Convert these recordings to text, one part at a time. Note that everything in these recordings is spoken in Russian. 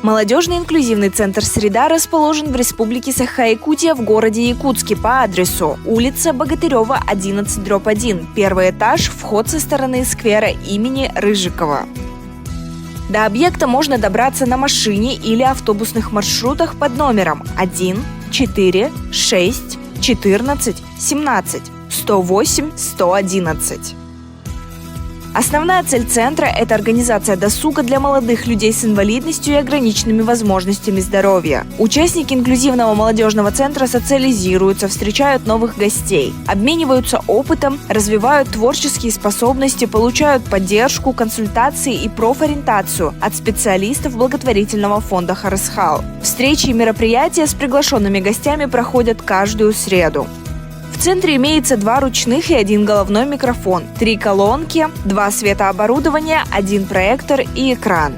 Молодежный инклюзивный центр «Среда» расположен в Республике Саха-Якутия в городе Якутске по адресу улица Богатырева, 11/1, первый этаж, вход со стороны сквера имени Рыжикова. До объекта можно добраться на машине или автобусных маршрутах под номером 1, 4, 6, 14, 17, 108, 111. Основная цель центра – это организация досуга для молодых людей с инвалидностью и ограниченными возможностями здоровья. Участники инклюзивного молодежного центра социализируются, встречают новых гостей, обмениваются опытом, развивают творческие способности, получают поддержку, консультации и профориентацию от специалистов благотворительного фонда «Харысхал». Встречи и мероприятия с приглашенными гостями проходят каждую среду. В центре имеется 2 ручных и 1 головной микрофон, 3 колонки, 2 светооборудования, 1 проектор и экран.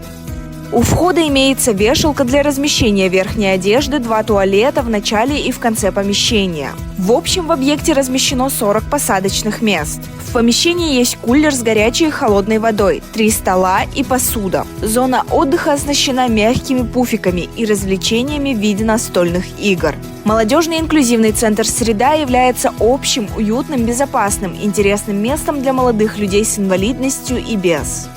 У входа имеется вешалка для размещения верхней одежды, 2 туалета в начале и в конце помещения. В общем, в объекте размещено 40 посадочных мест. В помещении есть кулер с горячей и холодной водой, 3 стола и посуда. Зона отдыха оснащена мягкими пуфиками и развлечениями в виде настольных игр. Молодежный инклюзивный центр «Среда» является общим, уютным, безопасным, интересным местом для молодых людей с инвалидностью и без.